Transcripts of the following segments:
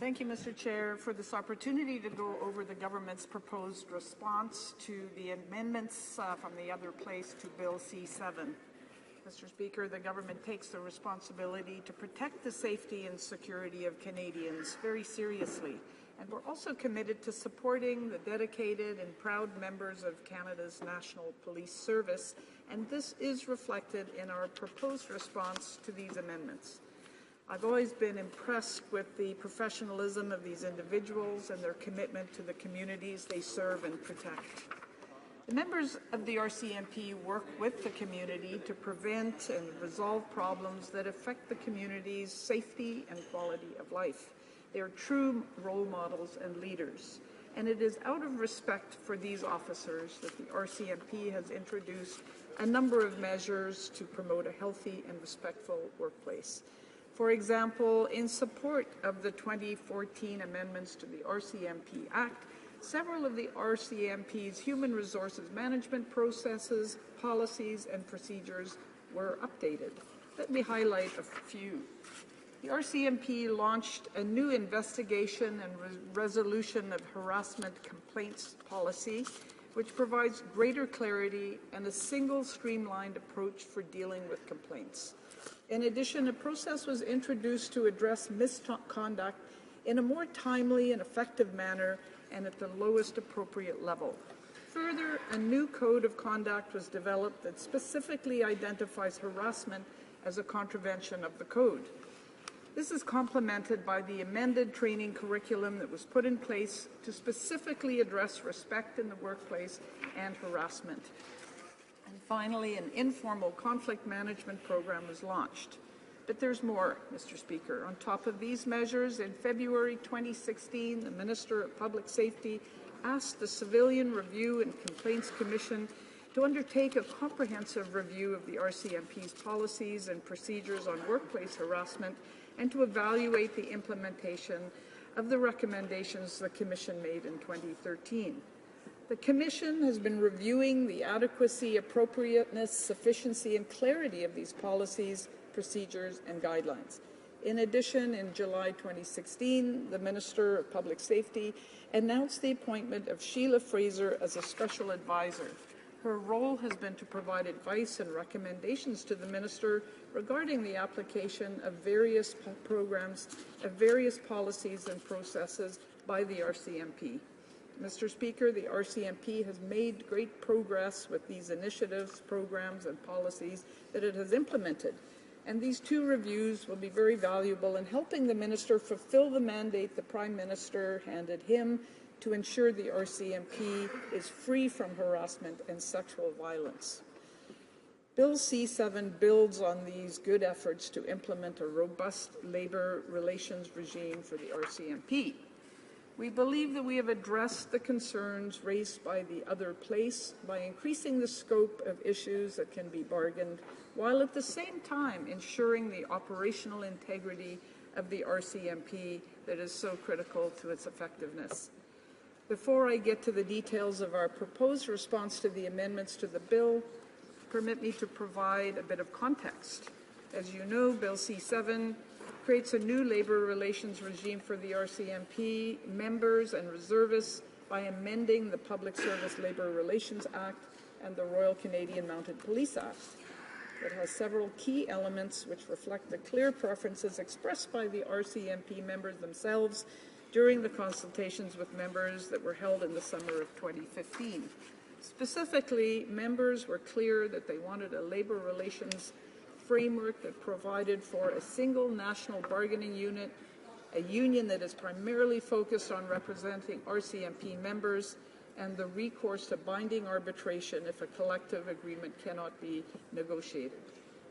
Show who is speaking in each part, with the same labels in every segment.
Speaker 1: Thank you, Mr. Chair, for this opportunity to go over the government's proposed response to the amendments from the other place to Bill C-7. Mr. Speaker, the government takes the responsibility to protect the safety and security of Canadians very seriously, and we're also committed to supporting the dedicated and proud members of Canada's National Police Service, and this is reflected in our proposed response to these amendments. I've always been impressed with the professionalism of these individuals and their commitment to the communities they serve and protect. The members of the RCMP work with the community to prevent and resolve problems that affect the community's safety and quality of life. They are true role models and leaders, and it is out of respect for these officers that the RCMP has introduced a number of measures to promote a healthy and respectful workplace. For example, in support of the 2014 amendments to the RCMP Act, several of the RCMP's human resources management processes, policies, and procedures were updated. Let me highlight a few. The RCMP launched a new investigation and resolution of harassment complaints policy, which provides greater clarity and a single streamlined approach for dealing with complaints. In addition, a process was introduced to address misconduct in a more timely and effective manner and at the lowest appropriate level. Further, a new code of conduct was developed that specifically identifies harassment as a contravention of the code. This is complemented by the amended training curriculum that was put in place to specifically address respect in the workplace and harassment. And finally, an informal conflict management program was launched. But there's more, Mr. Speaker. On top of these measures, in February 2016, the Minister of Public Safety asked the Civilian Review and Complaints Commission to undertake a comprehensive review of the RCMP's policies and procedures on workplace harassment and to evaluate the implementation of the recommendations the Commission made in 2013. The Commission has been reviewing the adequacy, appropriateness, sufficiency, and clarity of these policies, procedures, and guidelines. In addition, in July 2016, the Minister of Public Safety announced the appointment of Sheila Fraser as a special advisor. Her role has been to provide advice and recommendations to the Minister regarding the application of various programs, of various policies and processes by the RCMP. Mr. Speaker, the RCMP has made great progress with these initiatives, programs, and policies that it has implemented. And these two reviews will be very valuable in helping the Minister fulfill the mandate the Prime Minister handed him to ensure the RCMP is free from harassment and sexual violence. Bill C-7 builds on these good efforts to implement a robust labour relations regime for the RCMP. We believe that we have addressed the concerns raised by the other place by increasing the scope of issues that can be bargained, while at the same time ensuring the operational integrity of the RCMP that is so critical to its effectiveness. Before I get to the details of our proposed response to the amendments to the bill, permit me to provide a bit of context. As you know, Bill C-7 creates a new labour relations regime for the RCMP members and reservists by amending the Public Service Labour Relations Act and the Royal Canadian Mounted Police Act. It has several key elements which reflect the clear preferences expressed by the RCMP members themselves during the consultations with members that were held in the summer of 2015. Specifically, members were clear that they wanted a labour relations framework that provided for a single national bargaining unit, a union that is primarily focused on representing RCMP members, and the recourse to binding arbitration if a collective agreement cannot be negotiated.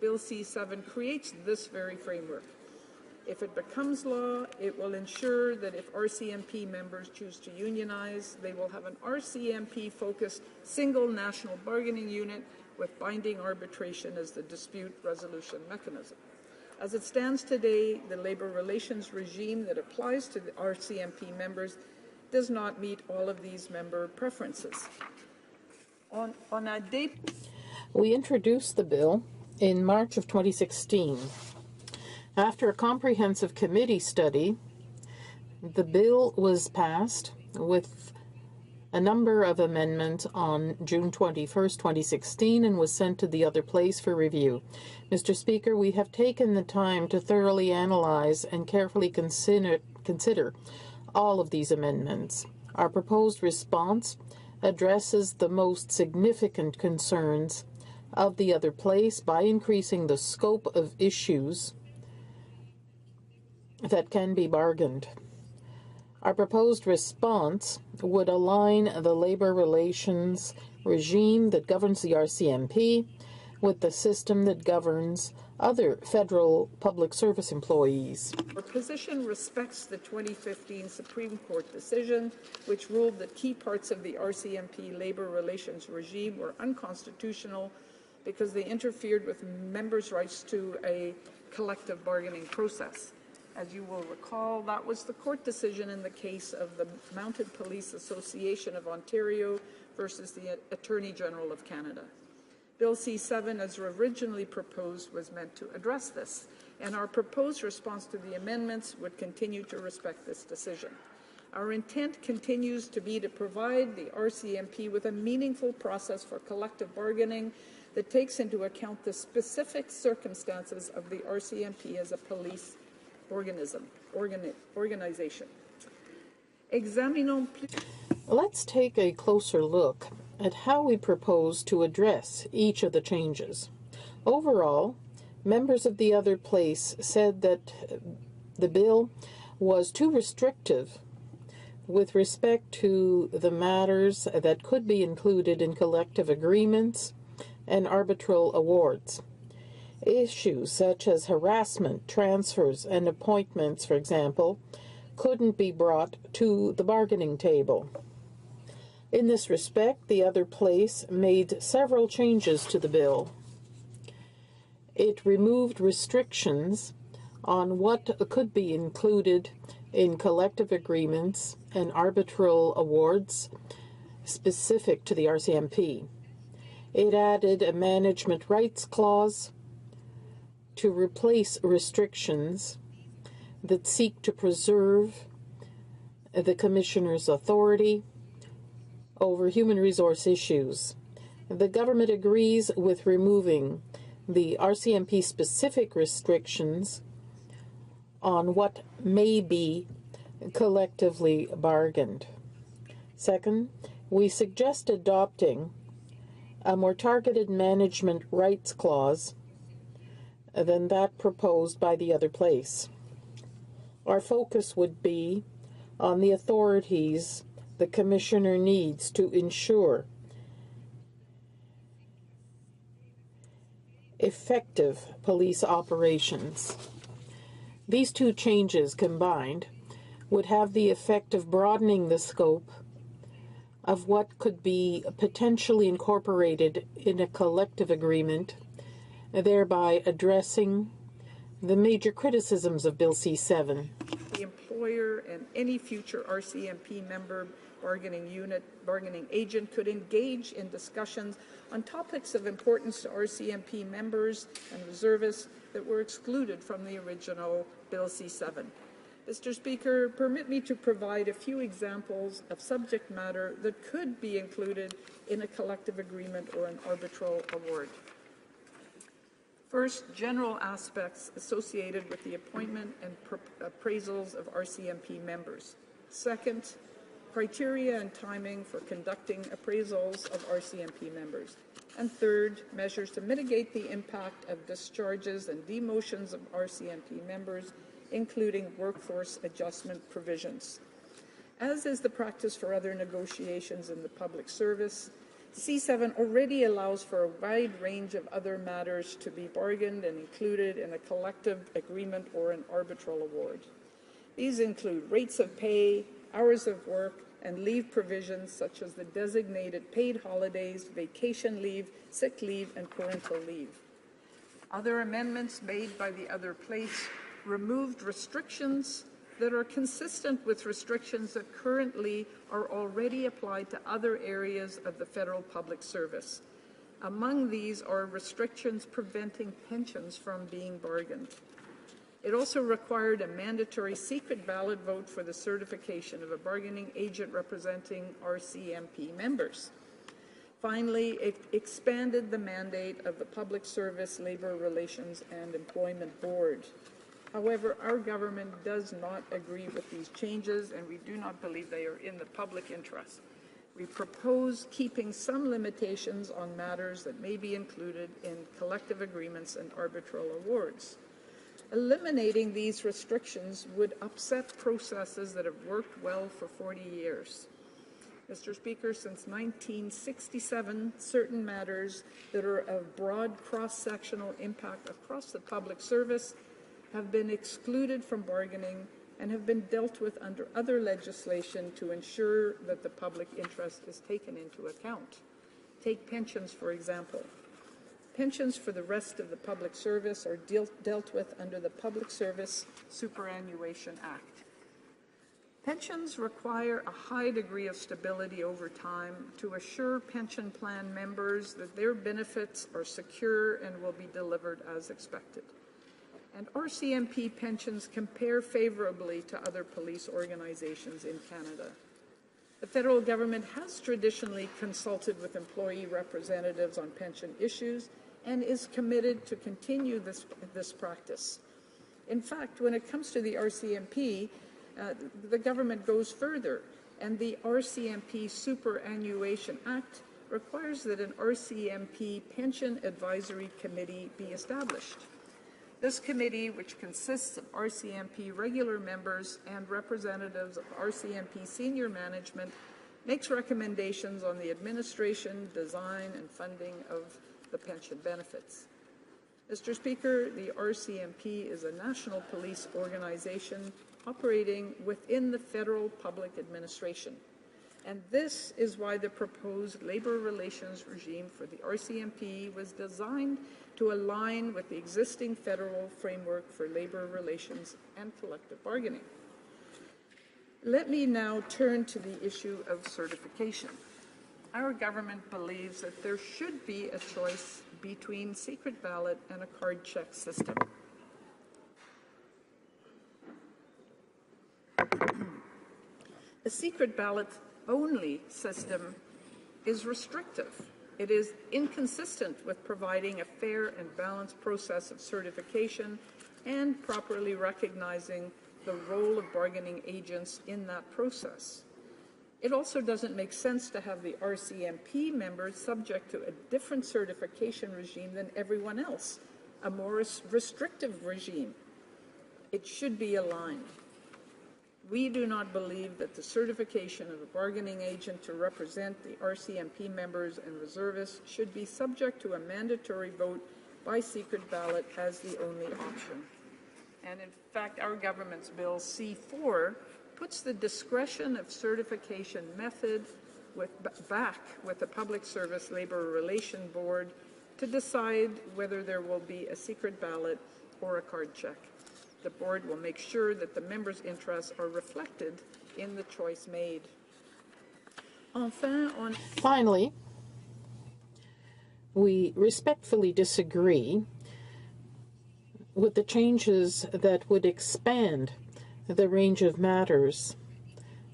Speaker 1: Bill C-7 creates this very framework. If it becomes law, it will ensure that if RCMP members choose to unionize, they will have an RCMP-focused single national bargaining unit with binding arbitration as the dispute resolution mechanism. As it stands today, the labour relations regime that applies to the RCMP members does not meet all of these member preferences.
Speaker 2: We introduced the bill in March of 2016. After a comprehensive committee study, The bill was passed with a number of amendments on June 21st, 2016, and was sent to the other place for review. Mr. Speaker, we have taken the time to thoroughly analyze and carefully consider all of these amendments. Our proposed response addresses the most significant concerns of the other place by increasing the scope of issues that can be bargained. Our proposed response would align the labor relations regime that governs the RCMP with the system that governs other federal public service employees.
Speaker 1: Our position respects the 2015 Supreme Court decision, which ruled that key parts of the RCMP labor relations regime were unconstitutional because they interfered with members' rights to a collective bargaining process. As you will recall, that was the court decision in the case of the Mounted Police Association of Ontario versus the Attorney General of Canada. Bill C-7, as originally proposed, was meant to address this, and our proposed response to the amendments would continue to respect this decision. Our intent continues to be to provide the RCMP with a meaningful process for collective bargaining that takes into account the specific circumstances of the RCMP as a police organization.
Speaker 2: Let's take a closer look at how we propose to address each of the changes. Overall, members of the other place said that the bill was too restrictive with respect to the matters that could be included in collective agreements and arbitral awards. Issues such as harassment, transfers, and appointments, for example, couldn't be brought to the bargaining table. In this respect, the other place made several changes to the bill. It removed restrictions on what could be included in collective agreements and arbitral awards specific to the RCMP. It added a management rights clause to replace restrictions that seek to preserve the Commissioner's authority over human resource issues. The government agrees with removing the RCMP-specific restrictions on what may be collectively bargained. Second, we suggest adopting a more targeted management rights clause than that proposed by the other place. Our focus would be on the authorities the Commissioner needs to ensure effective police operations. These two changes combined would have the effect of broadening the scope of what could be potentially incorporated in a collective agreement, thereby addressing the major criticisms of Bill C-7.
Speaker 1: The employer and any future RCMP member, bargaining unit, bargaining agent could engage in discussions on topics of importance to RCMP members and reservists that were excluded from the original Bill C-7. Mr. Speaker, permit me to provide a few examples of subject matter that could be included in a collective agreement or an arbitral award. First, general aspects associated with the appointment and appraisals of RCMP members. Second, criteria and timing for conducting appraisals of RCMP members. And third, measures to mitigate the impact of discharges and demotions of RCMP members, including workforce adjustment provisions. As is the practice for other negotiations in the public service, C-7 already allows for a wide range of other matters to be bargained and included in a collective agreement or an arbitral award. These include rates of pay, hours of work, and leave provisions such as the designated paid holidays, vacation leave, sick leave, and parental leave. Other amendments made by the other place removed restrictions that are consistent with restrictions that currently are already applied to other areas of the federal public service. Among these are restrictions preventing pensions from being bargained. It also required a mandatory secret ballot vote for the certification of a bargaining agent representing RCMP members. Finally, it expanded the mandate of the Public Service, Labor Relations and Employment Board. However, our government does not agree with these changes, and we do not believe they are in the public interest. We propose keeping some limitations on matters that may be included in collective agreements and arbitral awards. Eliminating these restrictions would upset processes that have worked well for 40 years. Mr. Speaker, since 1967, certain matters that are of broad cross-sectional impact across the public service have been excluded from bargaining and have been dealt with under other legislation to ensure that the public interest is taken into account. Take pensions, for example. Pensions for the rest of the public service are dealt with under the Public Service Superannuation Act. Pensions require a high degree of stability over time to assure pension plan members that their benefits are secure and will be delivered as expected. And RCMP pensions compare favorably to other police organizations in Canada. The federal government has traditionally consulted with employee representatives on pension issues and is committed to continue this practice. In fact, when it comes to the RCMP, the government goes further, and the RCMP Superannuation Act requires that an RCMP Pension Advisory Committee be established. This committee, which consists of RCMP regular members and representatives of RCMP senior management, makes recommendations on the administration, design, and funding of the pension benefits. Mr. Speaker, the RCMP is a national police organization operating within the federal public administration. And this is why the proposed labor relations regime for the RCMP was designed to align with the existing federal framework for labor relations and collective bargaining. Let me now turn to the issue of certification. Our government believes that there should be a choice between secret ballot and a card check system. A secret ballot only system is restrictive. It is inconsistent with providing a fair and balanced process of certification and properly recognizing the role of bargaining agents in that process. It also doesn't make sense to have the RCMP members subject to a different certification regime than everyone else, a more restrictive regime. It should be aligned. We do not believe that the certification of a bargaining agent to represent the RCMP members and reservists should be subject to a mandatory vote by secret ballot as the only option. And in fact, our government's bill C-4 puts the discretion of certification method back with the Public Service Labor Relation Board to decide whether there will be a secret ballot or a card check. The board will make sure that the members' interests are reflected in the choice made.
Speaker 2: Finally, we respectfully disagree with the changes that would expand the range of matters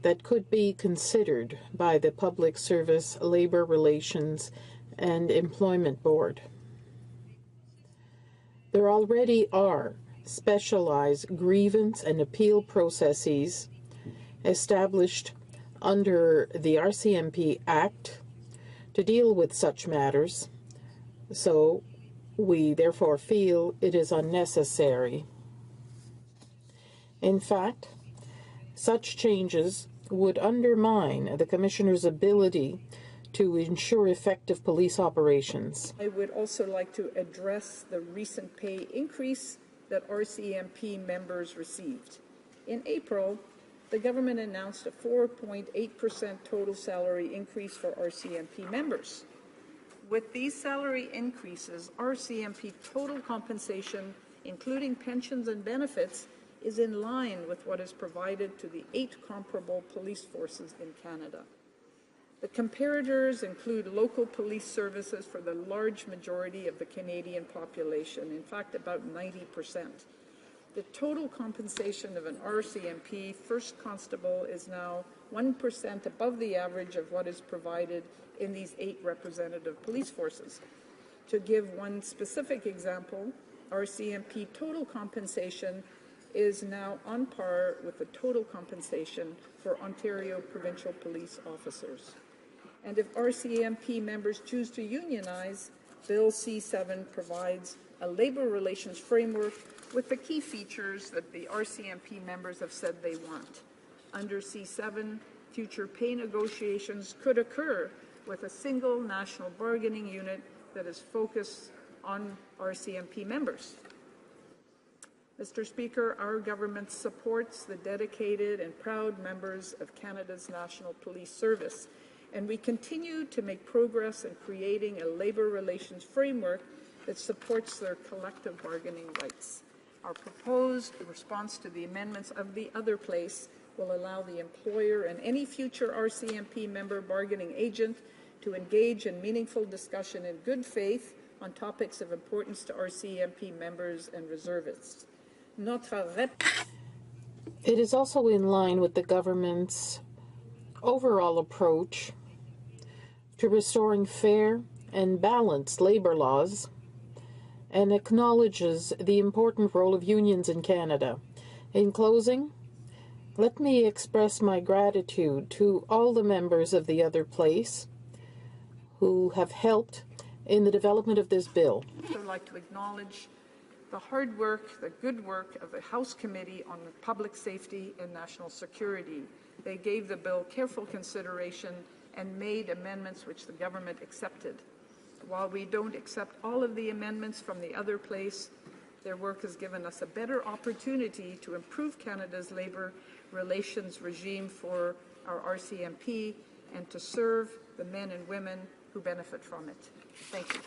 Speaker 2: that could be considered by the Public Service, Labor Relations, and Employment Board. There already are specialized grievance and appeal processes established under the RCMP Act to deal with such matters, so we therefore feel it is unnecessary. In fact, such changes would undermine the Commissioner's ability to ensure effective police operations.
Speaker 1: I would also like to address the recent pay increase that RCMP members received. In April, the government announced a 4.8% total salary increase for RCMP members. With these salary increases, RCMP total compensation, including pensions and benefits, is in line with what is provided to the 8 comparable police forces in Canada. The comparators include local police services for the large majority of the Canadian population, in fact about 90%. The total compensation of an RCMP first constable is now 1% above the average of what is provided in these 8 representative police forces. To give one specific example, RCMP total compensation is now on par with the total compensation for Ontario provincial police officers. And if RCMP members choose to unionize, Bill C-7 provides a labour relations framework with the key features that the RCMP members have said they want. Under C-7, future pay negotiations could occur with a single national bargaining unit that is focused on RCMP members. Mr. Speaker, our government supports the dedicated and proud members of Canada's National Police Service, and we continue to make progress in creating a labour relations framework that supports their collective bargaining rights. Our proposed response to the amendments of the other place will allow the employer and any future RCMP member bargaining agent to engage in meaningful discussion in good faith on topics of importance to RCMP members and reservists.
Speaker 2: It is also in line with the government's overall approach to restoring fair and balanced labour laws and acknowledges the important role of unions in Canada. In closing, let me express my gratitude to all the members of the other place who have helped in the development of this bill.
Speaker 1: I'd like to acknowledge the hard work, the good work of the House Committee on Public Safety and National Security. They gave the bill careful consideration and made amendments which the government accepted. While we don't accept all of the amendments from the other place, their work has given us a better opportunity to improve Canada's labour relations regime for our RCMP and to serve the men and women who benefit from it. Thank you.